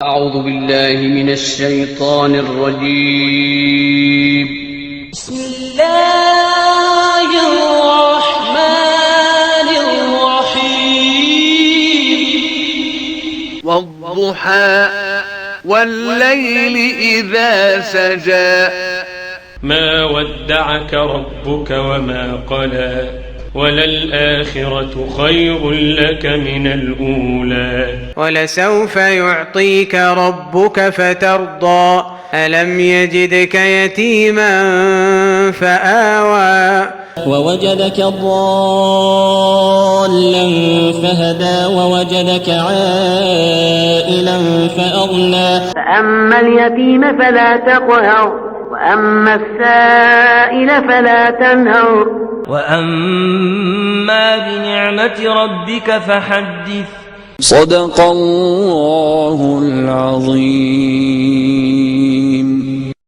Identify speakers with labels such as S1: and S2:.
S1: أعوذ بالله من الشيطان الرجيم.
S2: بسم الله الرحمن الرحيم.
S3: والضحى والليل إذا سجى
S4: ما ودعك ربك وما قلى وللآخرة خير لك من الأولى
S5: ولسوف يعطيك ربك فترضى ألم يجدك يتيما فآوى
S2: ووجدك ضالا فهدى ووجدك عائلا فأغنى
S6: فأما اليتيم فلا تقهر وأما السائل فلا تنهر
S7: وأما بنعمة ربك فحدث.
S8: صدق الله العظيم.